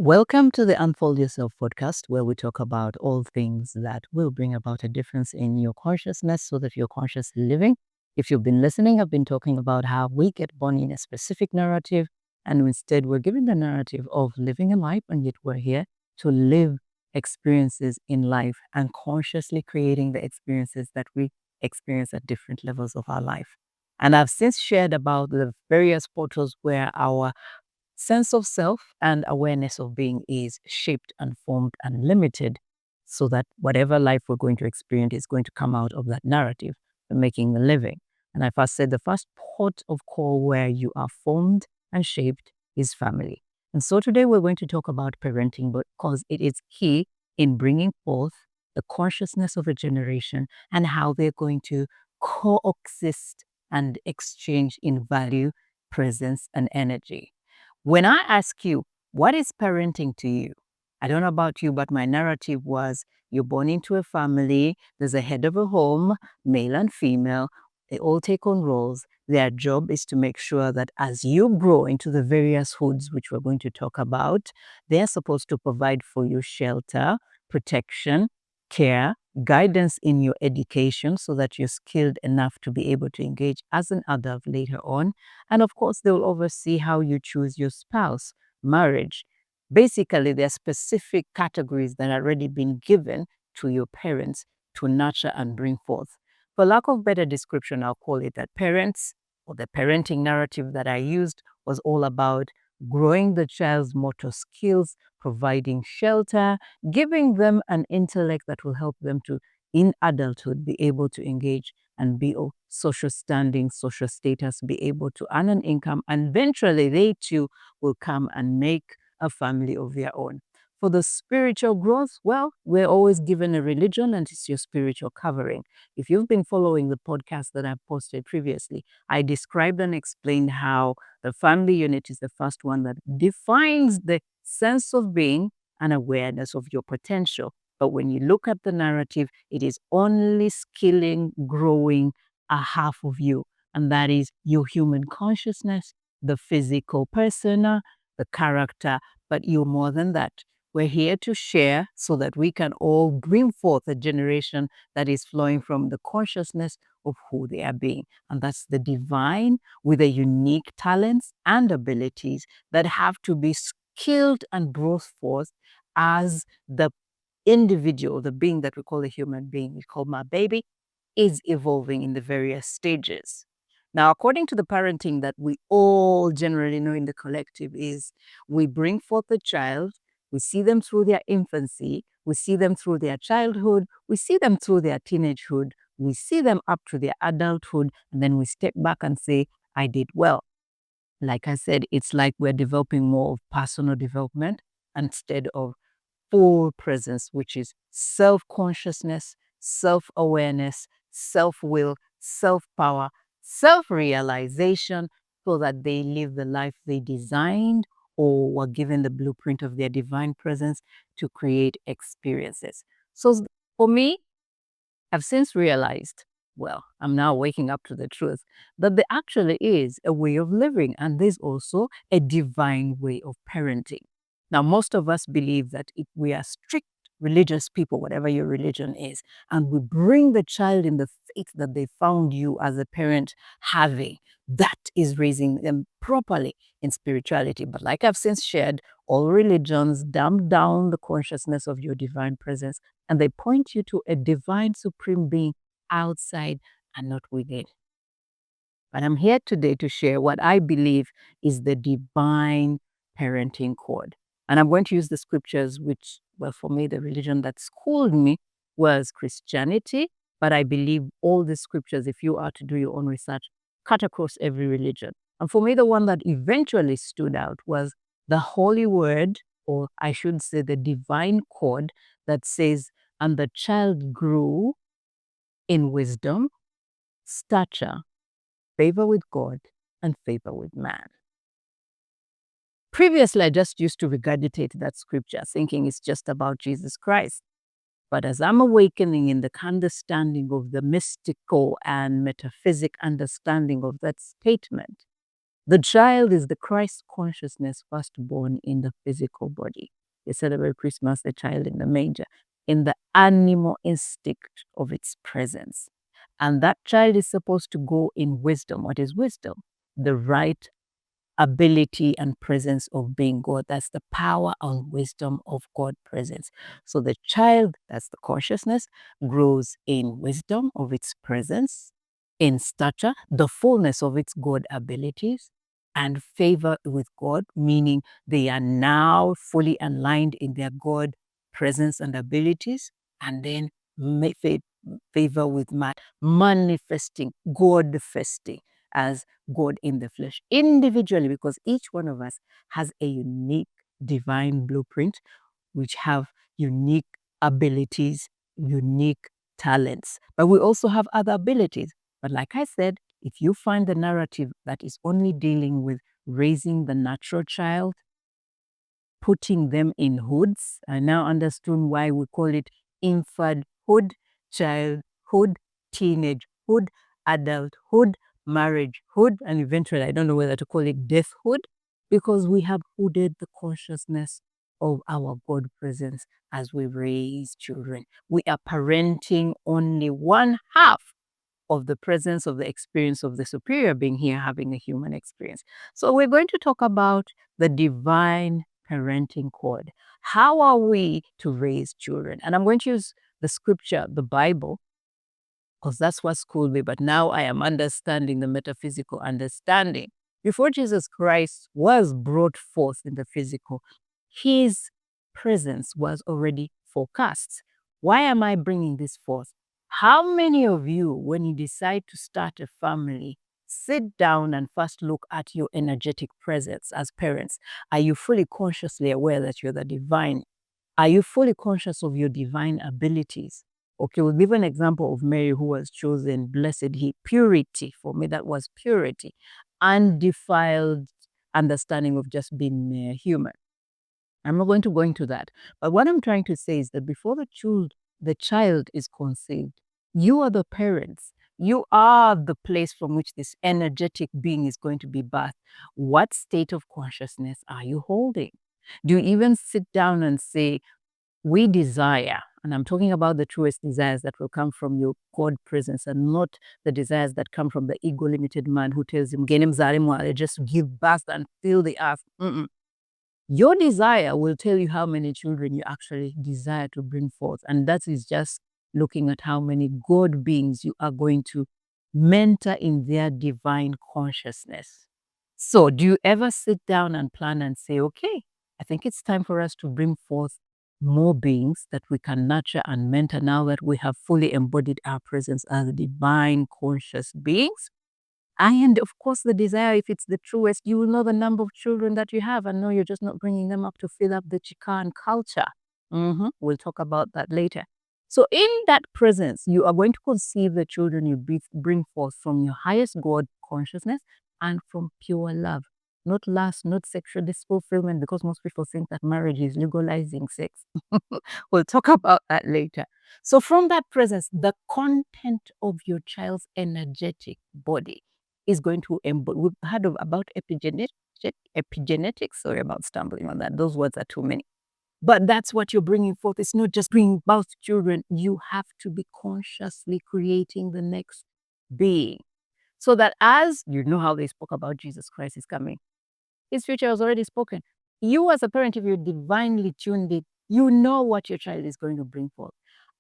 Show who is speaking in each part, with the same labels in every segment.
Speaker 1: Welcome to the Unfold Yourself podcast, where we talk about all things that will bring about a difference in your consciousness so that you're consciously living. If you've been listening, I've been talking about how we get born in a specific narrative, and instead we're given the narrative of living a life, and yet we're here to live experiences in life and consciously creating the experiences that we experience at different levels of our life. And I've since shared about the various portals where our sense of self and awareness of being is shaped and formed and limited so that whatever life we're going to experience is going to come out of that narrative for making a living. And I first said the first port of call where you are formed and shaped is family. And so today we're going to talk about parenting because it is key in bringing forth the consciousness of a generation and how they're going to coexist and exchange in value, presence, and energy. When I ask you, what is parenting to you? I don't know about you, but my narrative was you're born into a family, there's a head of a home, male and female, they all take on roles. Their job is to make sure that as you grow into the various hoods, which we're going to talk about, they're supposed to provide for you shelter, protection, care, guidance in your education so that you're skilled enough to be able to engage as an adult later on. And of course, they'll oversee how you choose your spouse, marriage. Basically, there are specific categories that are already been given to your parents to nurture and bring forth. For lack of better description, I'll call it that parents or the parenting narrative that I used was all about growing the child's motor skills, providing shelter, giving them an intellect that will help them to, in adulthood, be able to engage and be of social standing, social status, be able to earn an income, and eventually they too will come and make a family of their own. For the spiritual growth, well, we're always given a religion and it's your spiritual covering. If you've been following the podcast that I've posted previously, I described and explained how the family unit is the first one that defines the sense of being and awareness of your potential. But when you look at the narrative, it is only skilling, growing a half of you. And that is your human consciousness, the physical persona, the character, but you're more than that. We're here to share so that we can all bring forth a generation that is flowing from the consciousness of who they are being. And that's the divine with the unique talents and abilities that have to be skilled and brought forth as the individual, the being that we call a human being, we call my baby, is evolving in the various stages. Now, according to the parenting that we all generally know in the collective is we bring forth the child, we see them through their infancy, we see them through their childhood, we see them through their teenagehood, we see them up to their adulthood, and then we step back and say, I did well. Like I said, it's like we're developing more of personal development instead of full presence, which is self-consciousness, self-awareness, self-will, self-power, self-realization, so that they live the life they designed or were given the blueprint of their divine presence to create experiences. So for me, I've since realized, well, I'm now waking up to the truth, that there actually is a way of living and there's also a divine way of parenting. Now, most of us believe that if we are strict religious people, whatever your religion is, and we bring the child in the faith that they found you as a parent having, that is raising them properly in spirituality. But like I've since shared, all religions dumb down the consciousness of your divine presence and they point you to a divine supreme being outside and not within. But I'm here today to share what I believe is the divine parenting code. And I'm going to use the scriptures, which, well, for me, the religion that schooled me was Christianity. But I believe all the scriptures, if you are to do your own research, cut across every religion. And for me, the one that eventually stood out was the holy word, or I should say the divine code that says, and the child grew in wisdom, stature, favor with God, and favor with man. Previously, I just used to regurgitate that scripture, thinking it's just about Jesus Christ. But as I'm awakening in the understanding of the mystical and metaphysic understanding of that statement, The child is the Christ consciousness firstborn in the physical body. They celebrate Christmas, the child in the manger, in the animal instinct of its presence. And that child is supposed to go in wisdom. What is wisdom? The right ability and presence of being God. That's the power and wisdom of God presence. So the child, that's the consciousness, grows in wisdom of its presence, in stature, the fullness of its God abilities, and favor with God, meaning they are now fully aligned in their God presence and abilities, and then favor with man, manifesting, God-festing as God in the flesh, individually, because each one of us has a unique divine blueprint, which have unique abilities, unique talents. But we also have other abilities. But like I said, if you find the narrative that is only dealing with raising the natural child, putting them in hoods, I now understand why we call it infanthood, childhood, teenagehood, adulthood, marriagehood, and eventually, I don't know whether to call it deathhood, because we have hooded the consciousness of our God presence as we raise children. We are parenting only one half of the presence of the experience of the superior being here having a human experience. So we're going to talk about the divine parenting code. How are we to raise children? And I'm going to use the scripture, the Bible, because that's what schooled me, but now I am understanding the metaphysical understanding. Before Jesus Christ was brought forth in the physical, his presence was already forecast. Why am I bringing this forth? How many of you, when you decide to start a family, sit down and first look at your energetic presence as parents? Are you fully consciously aware that you're the divine? Are you fully conscious of your divine abilities? Okay, we'll give an example of Mary, who was chosen, blessed he, purity. For me, that was purity, undefiled understanding of just being human. I'm not going to go into that. But what I'm trying to say is that before the child is conceived, you are the parents. You are the place from which this energetic being is going to be birthed. What state of consciousness are you holding? Do you even sit down and say, we desire, and I'm talking about the truest desires that will come from your God presence and not the desires that come from the ego-limited man who tells him, "Genim zarim," just give birth and fill the earth. Your desire will tell you how many children you actually desire to bring forth. And that is just looking at how many God beings you are going to mentor in their divine consciousness. So do you ever sit down and plan and say, okay, I think it's time for us to bring forth more beings that we can nurture and mentor now that we have fully embodied our presence as divine conscious beings? And of course, the desire, if it's the truest, you will know the number of children that you have and know you're just not bringing them up to fill up the Chican culture. We'll talk about that later. So in that presence, you are going to conceive the children you bring forth from your highest God consciousness and from pure love. Not lust, not sexual disfulfillment, because most people think that marriage is legalizing sex. We'll talk about that later. So from that presence, the content of your child's energetic body is going to embody. We've heard about epigenetics. Sorry about stumbling on that. Those words are too many. But that's what you're bringing forth. It's not just bringing about children. You have to be consciously creating the next being. So that as you know how they spoke about Jesus Christ is coming, his future was already spoken. You as a parent, if you're divinely tuned in, you know what your child is going to bring forth.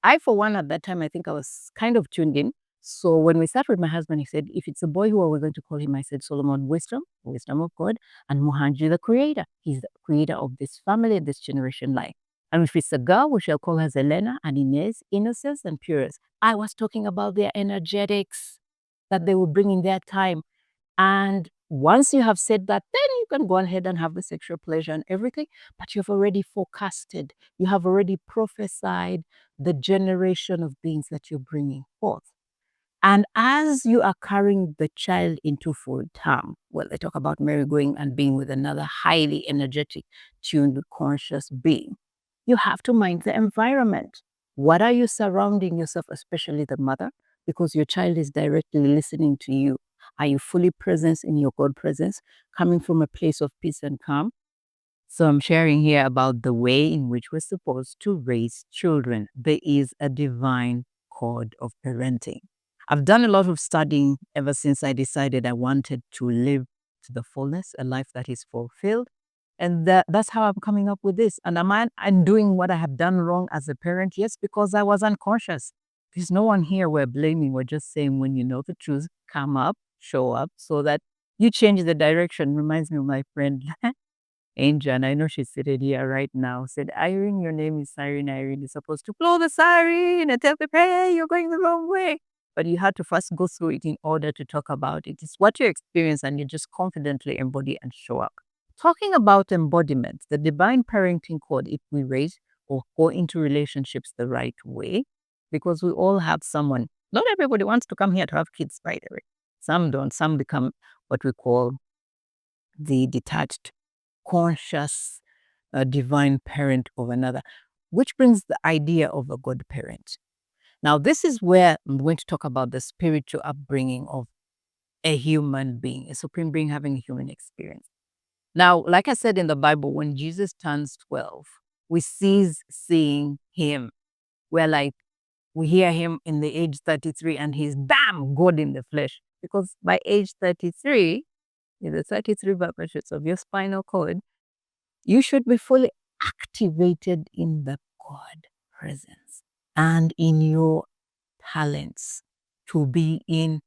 Speaker 1: I, for one, at that time, I think I was kind of tuned in. So when we sat with my husband, he said, if it's a boy, who are we going to call him? I said, Solomon, wisdom, wisdom of God, and Muhanji, the creator. He's the creator of this family, this generation life. And if it's a girl, we shall call her Zelena and Inez, innocence and purest. I was talking about their energetics that they will bring in their time. And once you have said that, then you can go ahead and have the sexual pleasure and everything, but you've already forecasted, you have already prophesied the generation of beings that you're bringing forth. And as you are carrying the child into full term, well, they talk about Mary going and being with another highly energetic, tuned, conscious being, you have to mind the environment. What are you surrounding yourself, especially the mother? Because your child is directly listening to you. Are you fully present in your God presence, coming from a place of peace and calm? So I'm sharing here about the way in which we're supposed to raise children. There is a divine code of parenting. I've done a lot of studying ever since I decided I wanted to live to the fullness, a life that is fulfilled. And that's how I'm coming up with this. And I'm doing what I have done wrong as a parent? Yes, because I was unconscious. There's no one here we're blaming. We're just saying when you know the truth, come up, show up so that you change the direction. Reminds me of my friend Angel, and I know she's seated here right now, said, Irene, your name is Siren. Irene is supposed to blow the siren and tell people, hey, you're going the wrong way. But you had to first go through it in order to talk about it. It's what you experience and you just confidently embody and show up. Talking about embodiment, the divine parenting code, if we raise or go into relationships the right way, because we all have someone. Not everybody wants to come here to have kids, by the way. Some don't. Some become what we call the detached conscious divine parent of another, which brings the idea of a God parent. Now, this is where I'm going to talk about the spiritual upbringing of a human being, a supreme being having a human experience. Now, like I said in the Bible, when Jesus turns 12, we cease seeing him. We're like, we hear him in the age 33 and he's bam, God in the flesh. Because by age 33, in the 33 vibrations of your spinal cord, you should be fully activated in the God presence and in your talents to be in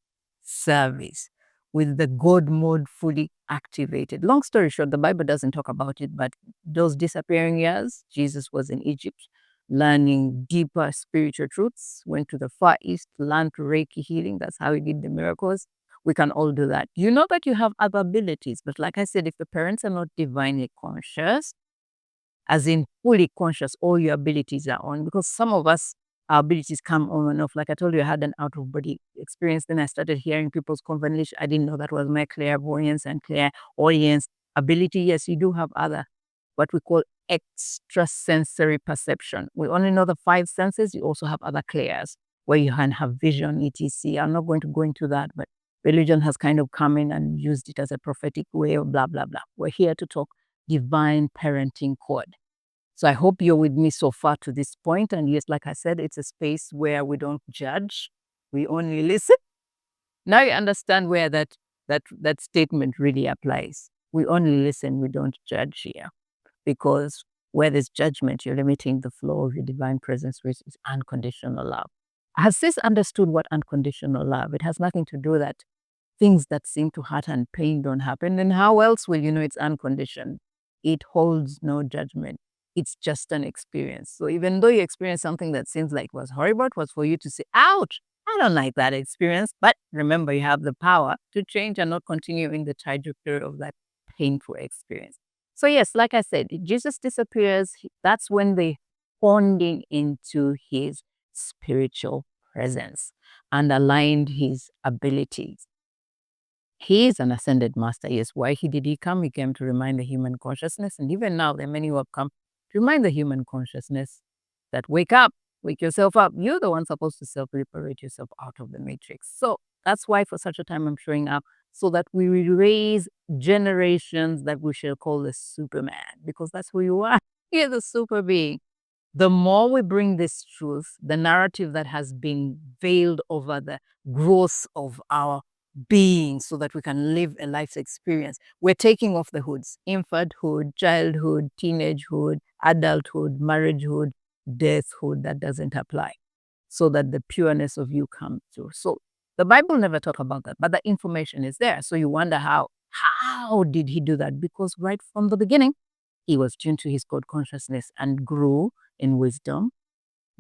Speaker 1: service with the God mode fully activated. Long story short, the Bible doesn't talk about it, but those disappearing years, Jesus was in Egypt learning deeper spiritual truths, went to the Far East, learned Reiki healing. That's how he did the miracles. We can all do that. You know that you have other abilities, but like I said, if the parents are not divinely conscious, as in fully conscious, all your abilities are on, because some of us, our abilities come on and off. Like I told you, I had an out of body experience. Then I started hearing people's conversation. I didn't know that was my clairvoyance and clairaudience ability. Yes, you do have other, what we call extrasensory perception. We only know the five senses. You also have other clairs where you can have vision, etc. I'm not going to go into that, but religion has kind of come in and used it as a prophetic way of blah, blah, blah. We're here to talk divine parenting code. So I hope you're with me so far to this point. And yes, like I said, it's a space where we don't judge. We only listen. Now you understand where that statement really applies. We only listen, we don't judge here. Because where there's judgment, you're limiting the flow of your divine presence, which is unconditional love. Has sis understood what unconditional love? It has nothing to do with that things that seem to hurt and pain don't happen. Then how else will you know it's unconditioned? It holds no judgment. It's just an experience. So even though you experience something that seems like was horrible, it was for you to say, ouch, I don't like that experience. But remember, you have the power to change and not continue in the trajectory of that painful experience. So yes, like I said, Jesus disappears. That's when they honed in into his spiritual presence and aligned his abilities. He is an ascended master. Yes, why did he come? He came to remind the human consciousness. And even now, there are many who have come to remind the human consciousness that wake up, wake yourself up. You're the one supposed to self-liberate yourself out of the matrix. So that's why for such a time I'm showing up, so that we will raise generations that we shall call the Superman, because that's who you are. You're the super being. The more we bring this truth, the narrative that has been veiled over the growth of our being so that we can live a life's experience, we're taking off the hoods: infanthood, childhood, teenagehood, adulthood, marriagehood, deathhood. That doesn't apply, so that the pureness of you comes through. So the Bible never talks about that, but the information is there. So you wonder how did he do that? Because right from the beginning, he was tuned to his God consciousness and grew in wisdom,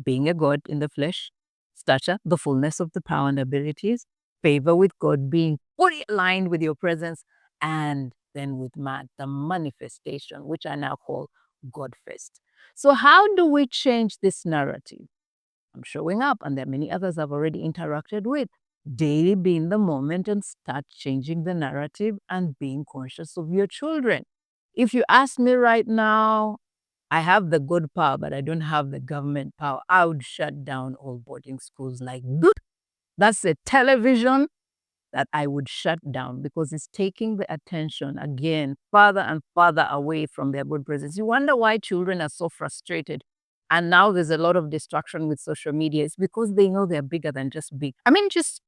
Speaker 1: being a God in the flesh, stature, the fullness of the power and abilities, favor with God, being fully aligned with your presence, and then with man, the manifestation, which I now call God first. So how do we change this narrative? I'm showing up, and there are many others I've already interacted with. Daily be in the moment and start changing the narrative and being conscious of your children. If you ask me right now, I have the good power, but I don't have the government power. I would shut down all boarding schools like that. That's a television that I would shut down because it's taking the attention again farther and farther away from their good presence. You wonder why children are so frustrated. And now there's a lot of distraction with social media. It's because they know they're bigger than just big. I mean, just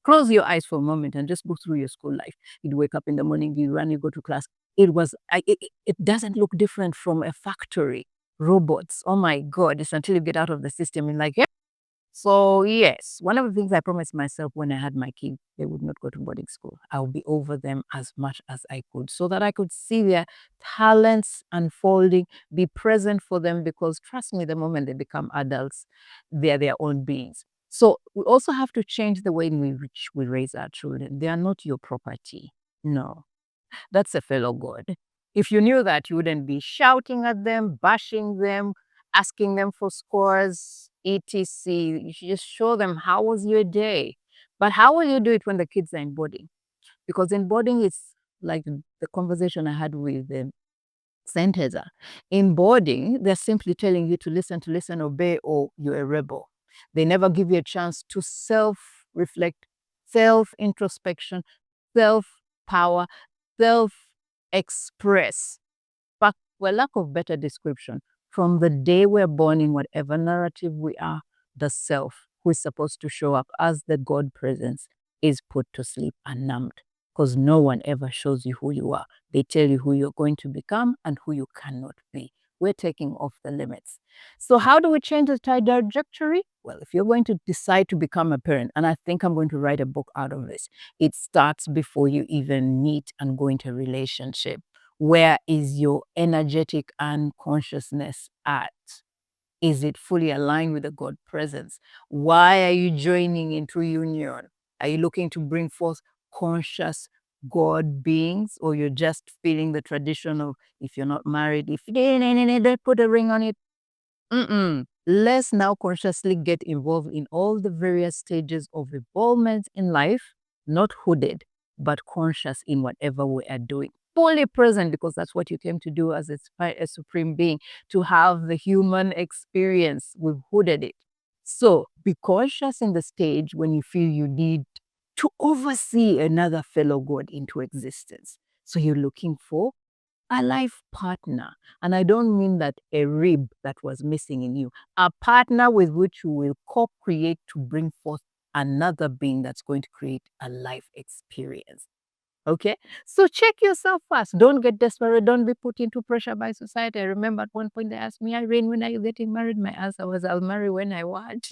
Speaker 1: close your eyes for a moment and just go through your school life. You'd wake up in the morning, you run, you go to class. It doesn't look different from a factory. Robots. Oh my God. It's until you get out of the system and like, yeah. So yes, one of the things I promised myself when I had my kids, they would not go to boarding school. I'll be over them as much as I could so that I could see their talents unfolding, be present for them because trust me, the moment they become adults, they're their own beings. So we also have to change the way in which we raise our children. They are not your property. No, that's a fellow God. If you knew that, you wouldn't be shouting at them, bashing them, asking them for scores, etc. You should just show them how was your day. But how will you do it when the kids are in boarding? Because in boarding, it's like the conversation I had with Senteza. In boarding, they're simply telling you to listen, obey, or you're a rebel. They never give you a chance to self-reflect, self-introspection, self-power, self-express. But for lack of better description, from the day we're born in whatever narrative we are, the self who is supposed to show up as the God presence is put to sleep and numbed. Because no one ever shows you who you are. They tell you who you're going to become and who you cannot be. We're taking off the limits. So how do we change the trajectory? Well, if you're going to decide to become a parent, and I think I'm going to write a book out of this, it starts before you even meet and go into a relationship. Where is your energetic unconsciousness at? Is it fully aligned with the God presence? Why are you joining into union? Are you looking to bring forth conscious God beings, or you're just feeling the tradition of if you're not married, if they put a ring on it? Let's now consciously get involved in all the various stages of involvement in life, not hooded, but conscious in whatever we are doing. Fully present because that's what you came to do as a supreme being, to have the human experience. We've hooded it. So be conscious in the stage when you feel you need to oversee another fellow God into existence. So you're looking for a life partner. And I don't mean that a rib that was missing in you, a partner with which you will co-create to bring forth another being that's going to create a life experience. Okay, so check yourself first. Don't get desperate. Don't be put into pressure by society. I remember at one point they asked me, Irene, when are you getting married? My answer was, I'll marry when I want.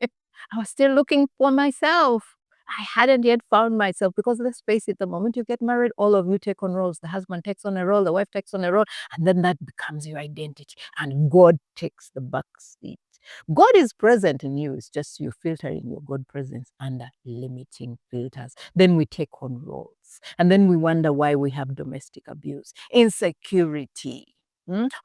Speaker 1: I was still looking for myself. I hadn't yet found myself because let's face it, the moment you get married, all of you take on roles. The husband takes on a role, the wife takes on a role, and then that becomes your identity. And God takes the back seat. God is present in you. It's just you filtering your God presence under limiting filters. Then we take on roles. And then we wonder why we have domestic abuse, insecurity,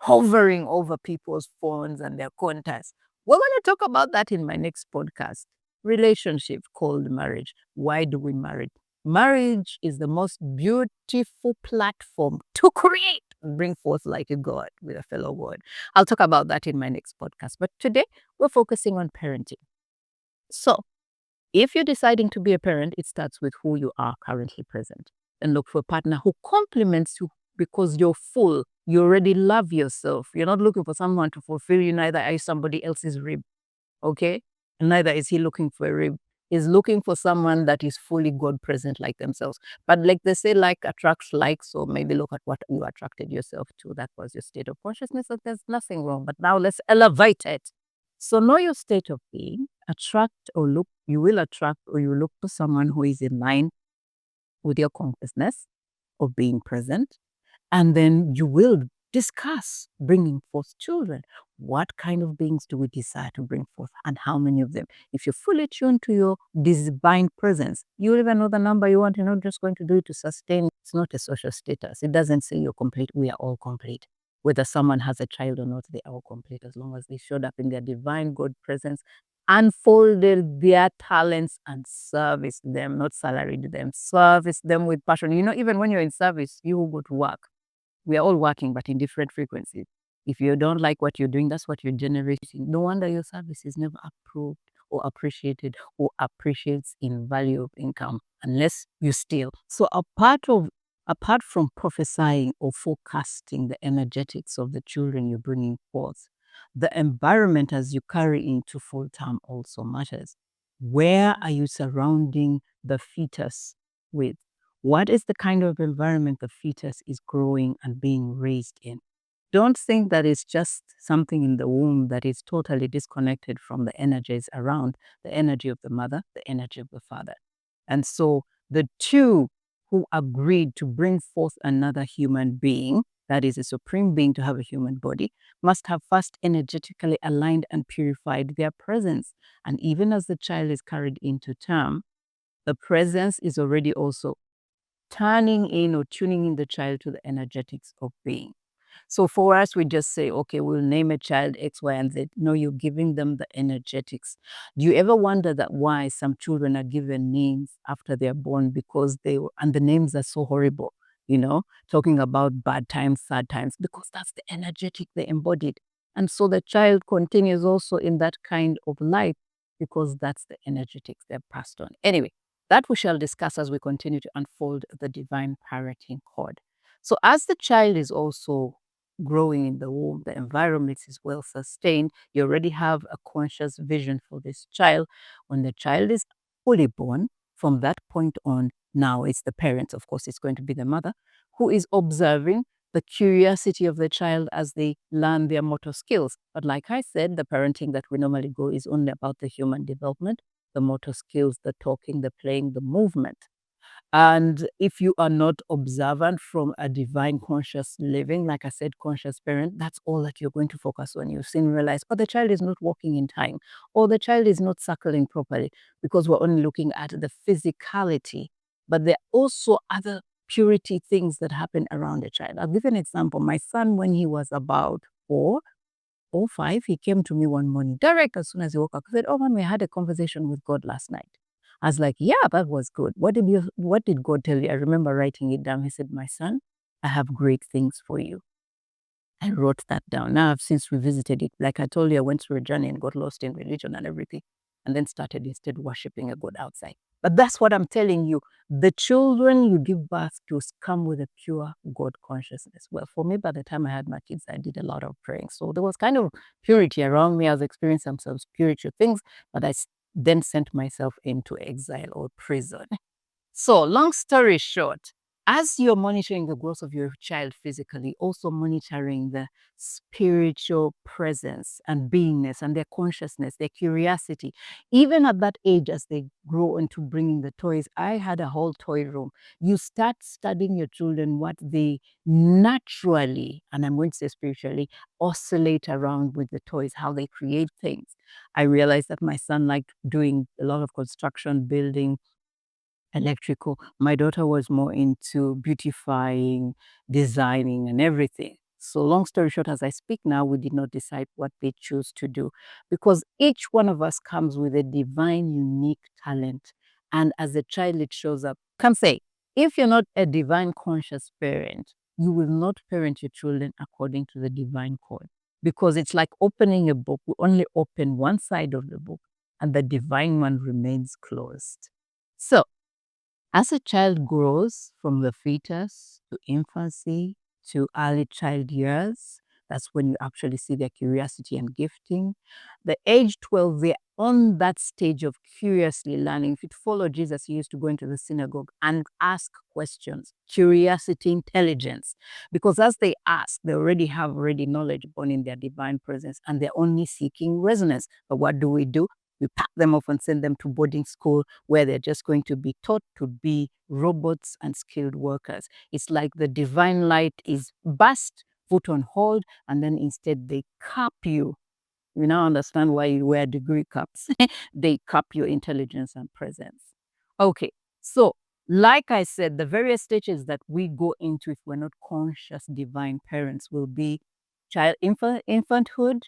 Speaker 1: hovering over people's phones and their contacts. We're going to talk about that in my next podcast. Relationship called marriage. Why do we marry? Marriage is the most beautiful platform to create and bring forth like a God with a fellow God. I'll talk about that in my next podcast. But today, we're focusing on parenting. So, if you're deciding to be a parent, it starts with who you are currently present. And look for a partner who complements you because you're full. You already love yourself. You're not looking for someone to fulfill you, neither are you somebody else's rib. Okay? And neither is he looking for a rib. He's looking for someone that is fully God present like themselves. But like they say, like attracts like, so maybe look at what you attracted yourself to. That was your state of consciousness. So there's nothing wrong. But now let's elevate it. So know your state of being. Attract or look, you will attract or you look for someone who is in line with your consciousness of being present. And then you will discuss bringing forth children. What kind of beings do we desire to bring forth and how many of them? If you're fully tuned to your divine presence, you'll even know the number you want. You're not just going to do it to sustain. It's not a social status. It doesn't say you're complete. We are all complete. Whether someone has a child or not, they are all complete as long as they showed up in their divine God presence, unfolded their talents and service them, not salaried them, service them with passion. You know, even when you're in service, you will go to work. We are all working, but in different frequencies. If you don't like what you're doing, that's what you're generating. No wonder your service is never approved or appreciated or appreciates in value of income unless you steal. So apart from prophesying or forecasting the energetics of the children you're bringing forth, the environment as you carry into full term also matters. Where are you surrounding the fetus with? What is the kind of environment the fetus is growing and being raised in? Don't think that it's just something in the womb that is totally disconnected from the energies around, the energy of the mother, the energy of the father. And so the two who agreed to bring forth another human being, that is a supreme being to have a human body, must have first energetically aligned and purified their presence. And even as the child is carried into term, the presence is already also turning in or tuning in the child to the energetics of being. So for us, we just say, okay, we'll name a child X, Y, and Z. No, you're giving them the energetics. Do you ever wonder that why some children are given names after they're born because and the names are so horrible, talking about bad times, sad times, because that's the energetic they embodied. And so the child continues also in that kind of life because that's the energetics they've passed on. Anyway, that we shall discuss as we continue to unfold the divine parenting cord. So as the child is also growing in the womb, the environment is well sustained, you already have a conscious vision for this child. When the child is fully born, from that point on, now it's the parents, of course, it's going to be the mother, who is observing the curiosity of the child as they learn their motor skills. But like I said, the parenting that we normally go is only about the human development, the motor skills, the talking, the playing, the movement. And if you are not observant from a divine conscious living, like I said, conscious parent, that's all that you're going to focus on. You soon realize, oh, the child is not walking in time, or the child is not suckling properly, because we're only looking at the physicality. But there are also other purity things that happen around the child. I'll give you an example. My son, when he was about 4 or 5, he came to me one morning, direct as soon as he woke up. He said, oh, Mommy, I had a conversation with God last night. I was like, yeah, that was good. What did God tell you? I remember writing it down. He said, my son, I have great things for you. I wrote that down. Now I've since revisited it. Like I told you, I went through a journey and got lost in religion and everything, and then started instead worshiping a God outside. But that's what I'm telling you. The children you give birth to come with a pure God consciousness. Well, for me, by the time I had my kids, I did a lot of praying. So there was kind of purity around me. I was experiencing some spiritual things, but then sent myself into exile or prison. So, long story short, as you're monitoring the growth of your child physically, also monitoring the spiritual presence and beingness and their consciousness, their curiosity, even at that age as they grow into bringing the toys. I had a whole toy room. You start studying your children, what they naturally, and I'm going to say spiritually, oscillate around with the toys, how they create things. I realized that my son liked doing a lot of construction, building, electrical. My daughter was more into beautifying, designing, and everything. So long story short, as I speak now, we did not decide what they choose to do because each one of us comes with a divine, unique talent. And as a child, it shows up. Come say, if you're not a divine conscious parent, you will not parent your children according to the divine code because it's like opening a book. We only open one side of the book and the divine one remains closed. So as a child grows from the fetus to infancy to early child years, that's when you actually see their curiosity and gifting. The age 12, they're on that stage of curiously learning. If you follow Jesus, he used to go into the synagogue and ask questions, curiosity, intelligence. Because as they ask, they already have knowledge born in their divine presence and they're only seeking resonance. But what do? We pack them off and send them to boarding school where they're just going to be taught to be robots and skilled workers. It's like the divine light is burst, put on hold, and then instead they cap you. You now understand why you wear degree caps. They cap your intelligence and presence. Okay, so like I said, the various stages that we go into if we're not conscious divine parents will be infanthood,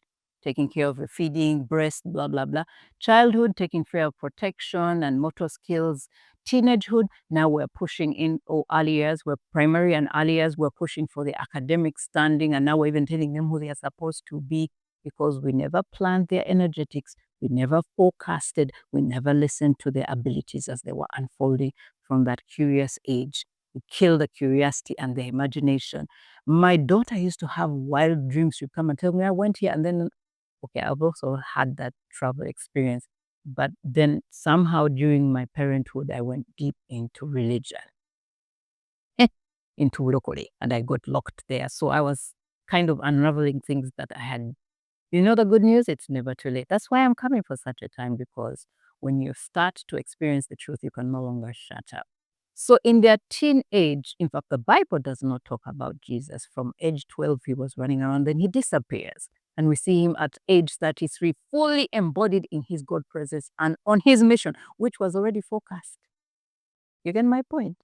Speaker 1: taking care of the feeding, breast, blah, blah, blah. Childhood, taking care of protection and motor skills. Teenagehood, now we're pushing in, early years, we're primary and early years, we're pushing for the academic standing, and now we're even telling them who they are supposed to be because we never planned their energetics. We never forecasted. We never listened to their abilities as they were unfolding from that curious age. We killed the curiosity and the imagination. My daughter used to have wild dreams. She'd come and tell me, I went here. And then, okay, I've also had that travel experience. But then somehow during my parenthood, I went deep into religion, into locally, and I got locked there. So I was kind of unraveling things that I had. You know, the good news, it's never too late. That's why I'm coming for such a time, because when you start to experience the truth, you can no longer shut up. So in their teen age, in fact, the Bible does not talk about Jesus. From age 12, he was running around, then he disappears. And we see him at age 33, fully embodied in his God presence and on his mission, which was already forecast. You get my point?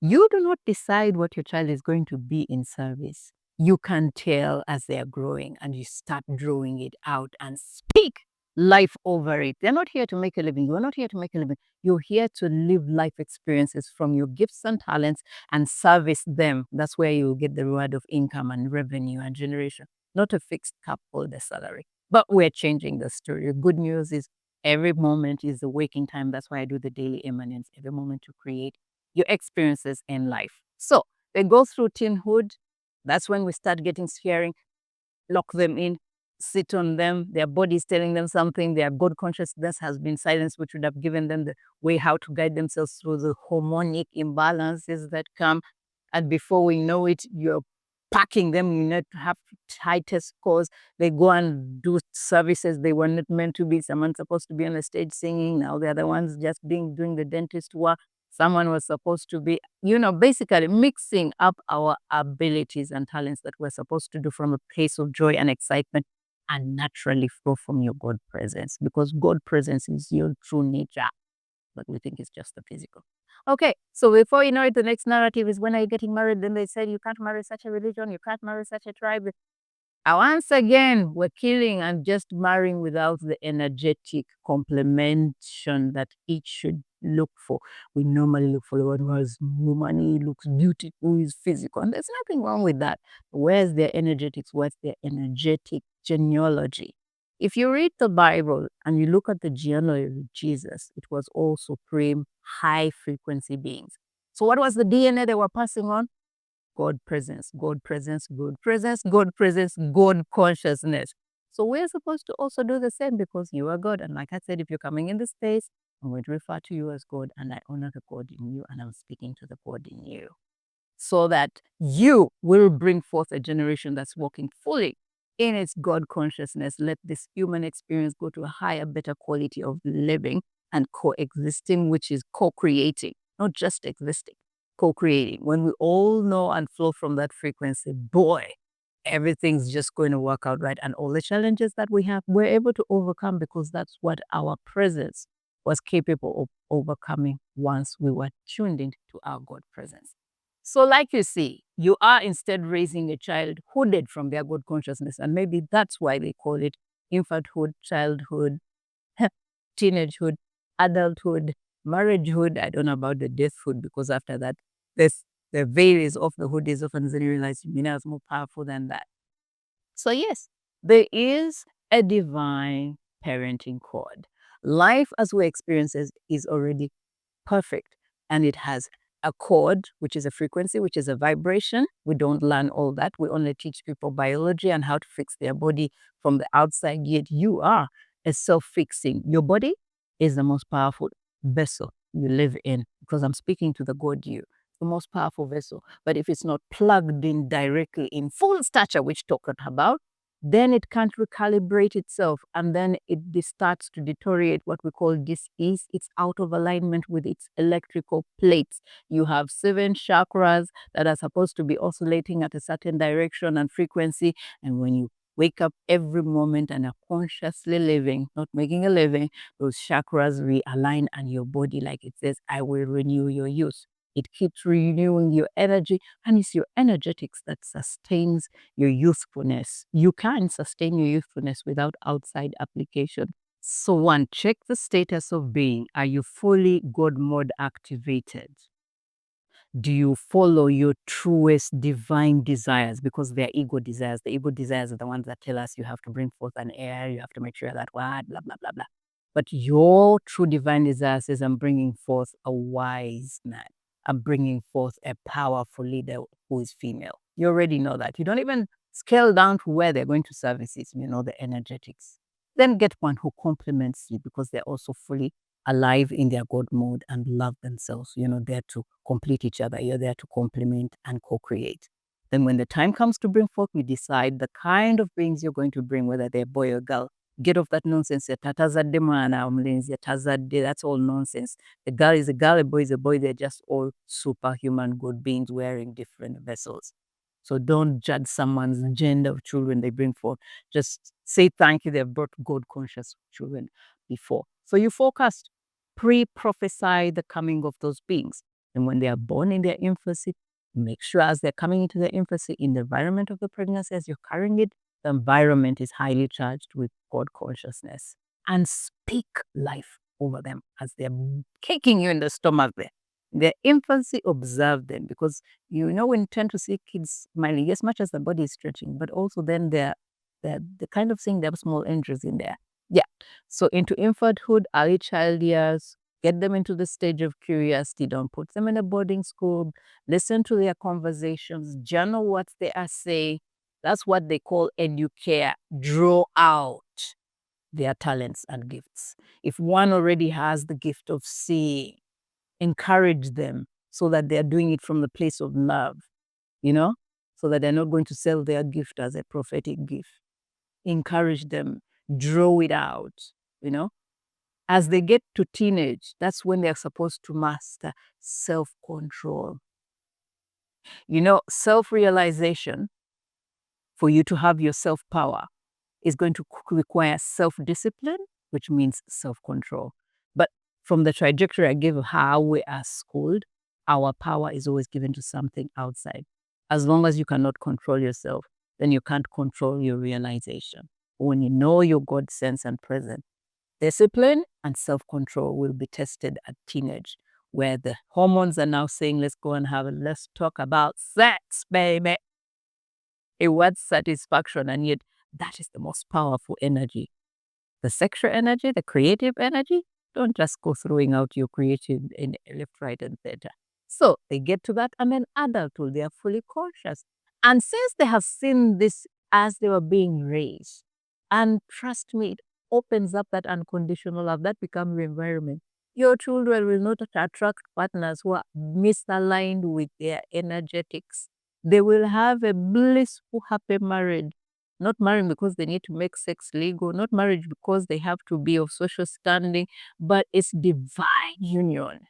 Speaker 1: You do not decide what your child is going to be in service. You can tell as they are growing, and you start drawing it out and speak life over it. They're not here to make a living. You're not here to make a living. You're here to live life experiences from your gifts and talents and service them. That's where you get the reward of income and revenue and generation, not a fixed cap or the salary. But we're changing the story. The good news is every moment is the waking time. That's why I do the daily immanence, every moment to create your experiences in life. So they go through teenhood. That's when we start getting scaring, lock them in, sit on them. Their body is telling them something. Their God consciousness has been silenced, which would have given them the way how to guide themselves through the hormonic imbalances that come. And before we know it, you're packing them. You need to have high test scores. They go and do services they were not meant to be. Someone's supposed to be on the stage singing. Now they're the ones just doing the dentist work. Someone was supposed to be, basically mixing up our abilities and talents that we're supposed to do from a place of joy and excitement and naturally flow from your God presence, because God presence is your true nature, but we think it's just the physical. Okay, so before you know it, the next narrative is, when are you getting married? Then they said, you can't marry such a religion, you can't marry such a tribe. Once again, we're killing and just marrying without the energetic complementation that each should look for. We normally look for the one who has more money, looks beautiful, is physical. And there's nothing wrong with that. Where's their energetics? What's their energetic genealogy? If you read the Bible and you look at the genealogy of Jesus, it was all supreme, high frequency beings. So what was the DNA they were passing on? God presence, God presence, God presence, God presence, God consciousness. So we're supposed to also do the same, because you are God. And like I said, if you're coming in this space, I'm going to refer to you as God, and I honor the God in you, and I'm speaking to the God in you, so that you will bring forth a generation that's walking fully in its God consciousness. Let this human experience go to a higher, better quality of living and coexisting, which is co-creating, not just existing, co-creating. When we all know and flow from that frequency, boy, everything's just going to work out right. And all the challenges that we have, we're able to overcome, because that's what our presence was capable of overcoming once we were tuned into our God presence. So like you see, you are instead raising a child hooded from their God consciousness. And maybe that's why they call it infanthood, childhood, teenagehood, adulthood, marriagehood. I don't know about the deathhood, because after that, the veil is off, the hood is off, and then you realize Mina is more powerful than that. So yes, there is a divine parenting code. Life as we experience it is already perfect, and it has a chord, which is a frequency, which is a vibration. We don't learn all that. We only teach people biology and how to fix their body from the outside, yet you are a self-fixing. Your body is the most powerful vessel you live in, because I'm speaking to the God you, the most powerful vessel. But if it's not plugged in directly in full stature, which talked about, then it can't recalibrate itself, and then it starts to deteriorate, what we call dis-ease. It's out of alignment with its electrical plates. You have 7 chakras that are supposed to be oscillating at a certain direction and frequency, and when you wake up every moment and are consciously living, not making a living, those chakras realign, and your body, like it says, I will renew your youth. It keeps renewing your energy, and it's your energetics that sustains your youthfulness. You can sustain your youthfulness without outside application. So one, check the status of being. Are you fully God mode activated? Do you follow your truest divine desires? Because they're ego desires. The ego desires are the ones that tell us you have to bring forth an heir, you have to make sure that what, blah, blah, blah, blah. But your true divine desire says, I'm bringing forth a wise man. I'm bringing forth a powerful leader who is female. You already know that. You don't even scale down to where they're going to services, you know, the energetics. Then get one who complements you because they're also fully alive in their God mode and love themselves. You're not there to complete each other. You're there to complement and co-create. Then when the time comes to bring forth, you decide the kind of beings you're going to bring, whether they're boy or girl. Get off that nonsense. That's all nonsense. A girl is a girl, a boy is a boy. They're just all superhuman good beings wearing different vessels. So don't judge someone's gender of children they bring forth. Just say thank you. They've brought God conscious children before. So you forecast, pre-prophesy the coming of those beings. And when they are born in their infancy, make sure as they're coming into their infancy, in the environment of the pregnancy, as you're carrying it, the environment is highly charged with God consciousness. And speak life over them as they're kicking you in the stomach there. In their infancy, observe them, because you know when you tend to see kids smiling, as much as the body is stretching, but also then they're the kind of thing, they have small injuries in there. Yeah. So into infanthood, early child years, get them into the stage of curiosity. Don't put them in a boarding school. Listen to their conversations. Journal what they are saying. That's what they call educare. Draw out their talents and gifts. If one already has the gift of seeing, encourage them so that they're doing it from the place of love, you know, so that they're not going to sell their gift as a prophetic gift. Encourage them, draw it out, you know. As they get to teenage, that's when they're supposed to master self-control. You know, self-realization, for you to have your self-power, is going to require self-discipline, which means self-control. But from the trajectory I gave of how we are schooled, our power is always given to something outside. As long as you cannot control yourself, then you can't control your realization. When you know your God sense and present, discipline and self-control will be tested at teenage, where the hormones are now saying, let's talk about sex, baby. A word satisfaction, and yet that is the most powerful energy. The sexual energy, the creative energy, don't just go throwing out your creative in left, right, and center. So they get to that, and then adulthood, they are fully conscious. And since they have seen this as they were being raised, and trust me, it opens up that unconditional love, that becomes your environment. Your children will not attract partners who are misaligned with their energetics. They will have a blissful, happy marriage. Not marrying because they need to make sex legal, not marriage because they have to be of social standing, but it's divine union.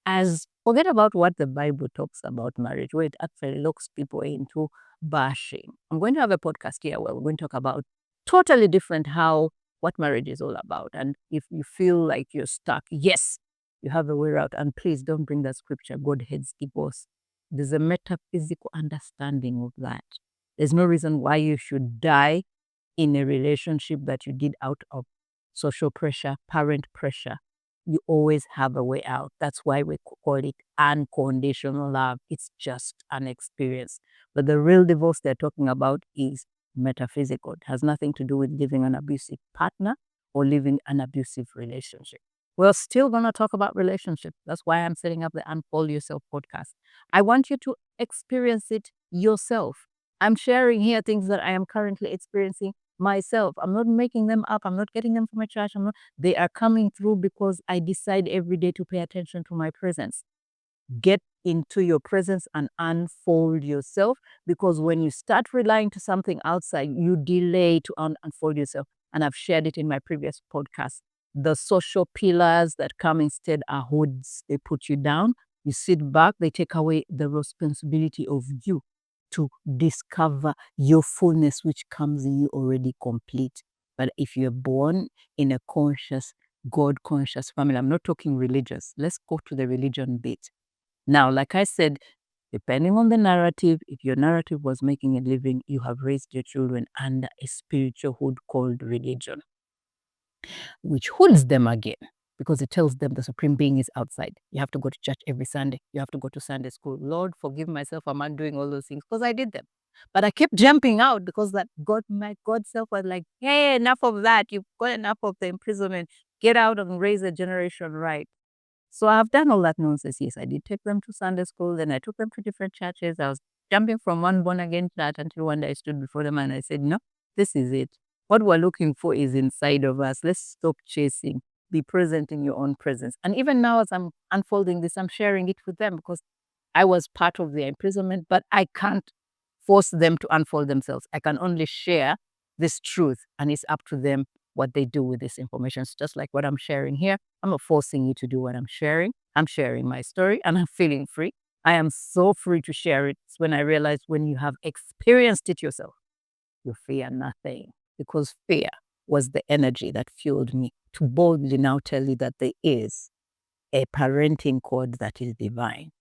Speaker 1: As forget about what the Bible talks about marriage, where it actually locks people into bashing. I'm going to have a podcast here where we're going to talk about totally different how what marriage is all about. And if you feel like you're stuck, yes, you have a way out. And please don't bring that scripture, God hates divorce. There's a metaphysical understanding of that. There's no reason why you should die in a relationship that you did out of social pressure, parent pressure. You always have a way out. That's why we call it unconditional love. It's just an experience. But the real divorce they're talking about is metaphysical. It has nothing to do with living an abusive partner or living an abusive relationship. We're still going to talk about relationships. That's why I'm setting up the Unfold Yourself podcast. I want you to experience it yourself. I'm sharing here things that I am currently experiencing myself. I'm not making them up. I'm not getting them from a church. They are coming through because I decide every day to pay attention to my presence. Get into your presence and unfold yourself, because when you start relying to something outside, you delay to unfold yourself. And I've shared it in my previous podcast. The social pillars that come instead are hoods. They put you down. You sit back. They take away the responsibility of you to discover your fullness, which comes in you already complete. But if you're born in a conscious, God-conscious family, I'm not talking religious. Let's go to the religion bit. Now, like I said, depending on the narrative, if your narrative was making a living, you have raised your children under a spiritual hood called religion, which hoods them again. because it tells them the supreme being is outside. You have to go to church every Sunday. You have to go to Sunday school. Lord, forgive myself. I'm not doing all those things because I did them. But I kept jumping out because that God, my God self was like, hey, enough of that. You've got enough of the imprisonment. Get out and raise a generation right. So I've done all that nonsense. Yes, I did take them to Sunday school. Then I took them to different churches. I was jumping from one born again church until one day I stood before them and I said, no, this is it. What we're looking for is inside of us. Let's stop chasing. Be present in your own presence. And even now, as I'm unfolding this, I'm sharing it with them because I was part of their imprisonment, but I can't force them to unfold themselves. I can only share this truth, and it's up to them what they do with this information. It's just like what I'm sharing here. I'm not forcing you to do what I'm sharing. I'm sharing my story and I'm feeling free. I am so free to share it. It's when I realized when you have experienced it yourself, you fear nothing, because fear was the energy that fueled me to boldly now tell you that there is a parenting code that is divine.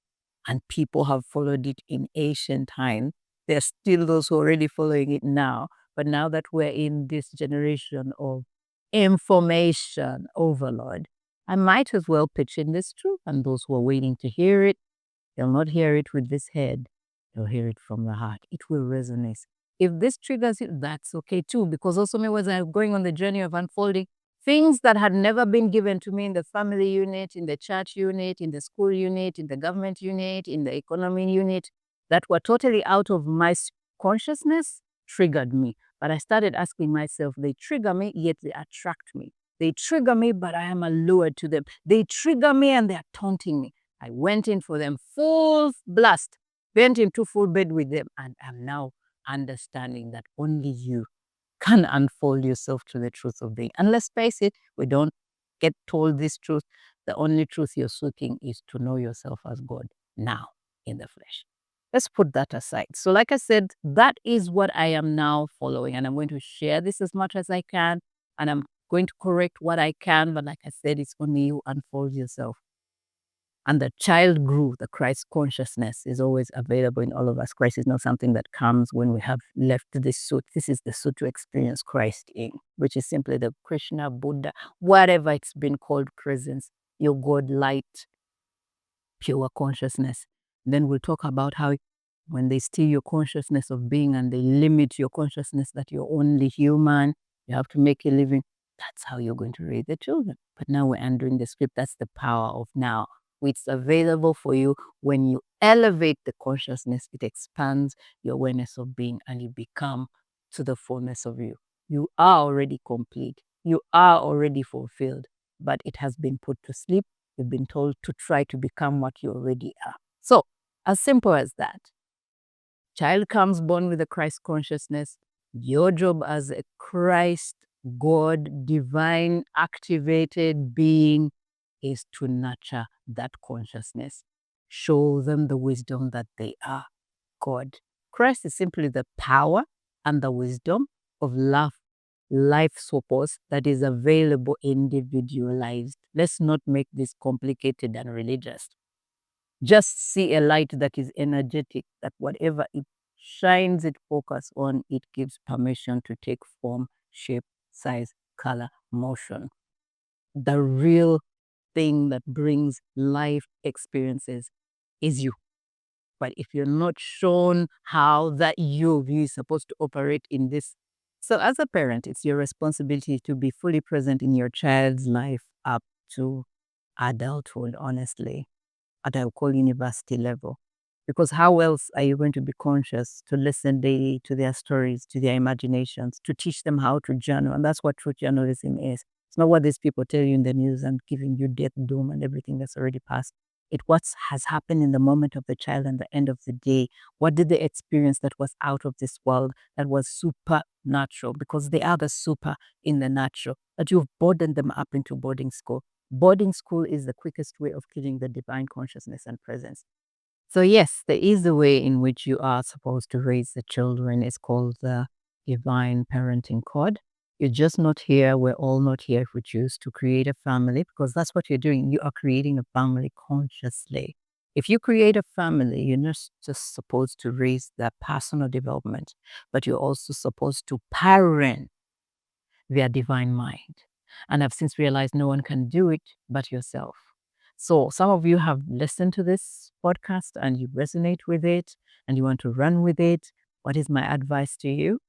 Speaker 1: And people have followed it in ancient times. There are still those who are already following it now. But now that we're in this generation of information overload, I might as well pitch in this truth. And those who are waiting to hear it, they'll not hear it with this head. They'll hear it from the heart. It will resonate. If this triggers you, that's okay too. Because also me, as I'm going on the journey of unfolding, things that had never been given to me in the family unit, in the church unit, in the school unit, in the government unit, in the economy unit, that were totally out of my consciousness, triggered me. But I started asking myself, they trigger me, yet they attract me. They trigger me, but I am allured to them. They trigger me and they are taunting me. I went in for them full blast, went into full bed with them, and I'm now understanding that only you can unfold yourself to the truth of being. And let's face it, we don't get told this truth. The only truth you're seeking is to know yourself as God now in the flesh. Let's put that aside. So like I said, that is what I am now following. And I'm going to share this as much as I can. And I'm going to correct what I can. But like I said, it's only you unfold yourself. And the child grew, the Christ consciousness is always available in all of us. Christ is not something that comes when we have left this suit. This is the suit to experience Christ in, which is simply the Krishna, Buddha, whatever it's been called presence, your God light, pure consciousness. Then we'll talk about how when they steal your consciousness of being and they limit your consciousness that you're only human, you have to make a living. That's how you're going to raise the children. But now we're entering the script. That's the power of now. It's available for you when you elevate the consciousness. It expands your awareness of being and you become to the fullness of you. You are already complete. You are already fulfilled, but it has been put to sleep. You've been told to try to become what you already are. So, as simple as that. Child comes born with a Christ consciousness. Your job as a Christ, God, divine, activated being is to nurture that consciousness. Show them the wisdom that they are God. Christ is simply the power and the wisdom of love, life purpose that is available individualized. Let's not make this complicated and religious. Just see a light that is energetic, that whatever it shines its focus on, it gives permission to take form, shape, size, color, motion. The real thing that brings life experiences is you. But if you're not shown how that you is supposed to operate in this, so as a parent, it's your responsibility to be fully present in your child's life up to adulthood, honestly, at I'll call university level. Because how else are you going to be conscious to listen daily to their stories, to their imaginations, to teach them how to journal? And that's what true journalism is. It's not what these people tell you in the news and giving you death, doom, and everything that's already passed. It's what has happened in the moment of the child and the end of the day. What did they experience that was out of this world, that was supernatural? Because they are the super in the natural, that you've burdened them up into boarding school. Boarding school is the quickest way of killing the divine consciousness and presence. So yes, there is a way in which you are supposed to raise the children. It's called the divine parenting code. You're just not here. We're all not here if we choose to create a family, because that's what you're doing. You are creating a family consciously. If you create a family, you're not just supposed to raise their personal development, but you're also supposed to parent their divine mind. And I've since realized no one can do it but yourself. So some of you have listened to this podcast and you resonate with it and you want to run with it. What is my advice to you?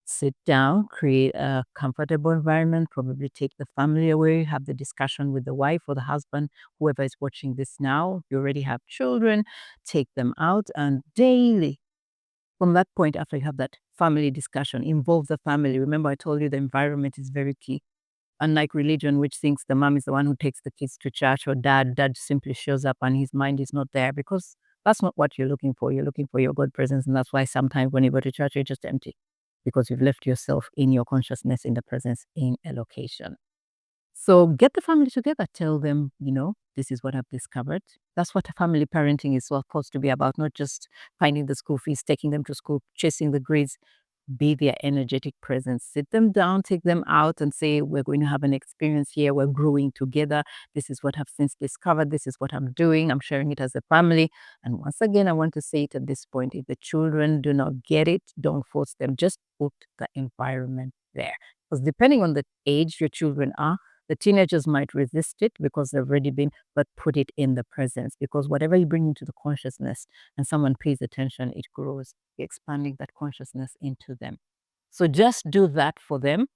Speaker 1: Sit down, create a comfortable environment, probably take the family away, have the discussion with the wife or the husband, whoever is watching this now. You already have children, take them out and daily. From that point, after you have that family discussion, involve the family. Remember, I told you the environment is very key. Unlike religion, which thinks the mom is the one who takes the kids to church, or dad simply shows up and his mind is not there, because that's not what you're looking for. You're looking for your God presence. And that's why sometimes when you go to church, you're just empty because you've left yourself in your consciousness, in the presence, in a location. So get the family together, tell them, this is what I've discovered. That's what family parenting is supposed to be about, not just finding the school fees, taking them to school, chasing the grades. Be their energetic presence. Sit them down, take them out and say, we're going to have an experience here. We're growing together. This is what I've since discovered. This is what I'm doing. I'm sharing it as a family. And once again, I want to say it at this point. If the children do not get it, don't force them. Just put the environment there. Because depending on the age your children are, the teenagers might resist it because they've already been, but put it in the presence. Because whatever you bring into the consciousness and someone pays attention, it grows. You're expanding that consciousness into them. So just do that for them.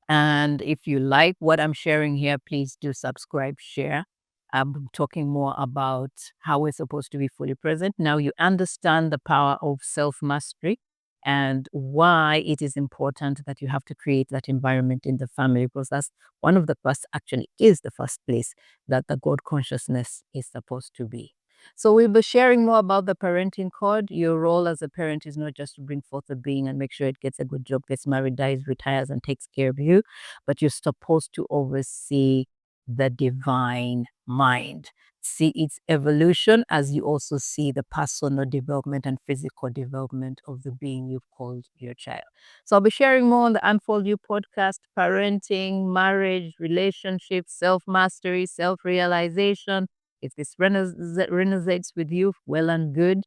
Speaker 1: And if you like what I'm sharing here, please do subscribe, share. I'm talking more about how we're supposed to be fully present. Now you understand the power of self-mastery and why it is important that you have to create that environment in the family, because that's one of the first, actually is the first place that the God consciousness is supposed to be. So we'll be sharing more about the parenting code. Your role as a parent is not just to bring forth a being and make sure it gets a good job, gets married, dies, retires, and takes care of you, but you're supposed to oversee the divine mind. See its evolution as you also see the personal development and physical development of the being you've called your child. So I'll be sharing more on the Unfold You podcast: parenting, marriage, relationships, self-mastery, self-realization. If this resonates with you, well and good.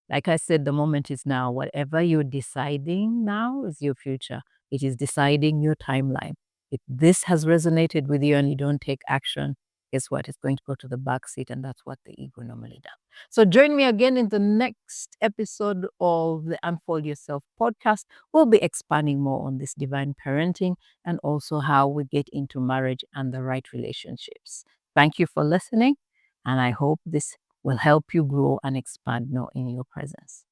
Speaker 1: Like I said, the moment is now. Whatever you're deciding now is your future. It is deciding your timeline. If this has resonated with you and you don't take action, guess what? It's going to go to the back seat, and that's what the ego normally does. So join me again in the next episode of the Unfold Yourself podcast. We'll be expanding more on this divine parenting and also how we get into marriage and the right relationships. Thank you for listening, and I hope this will help you grow and expand more in your presence.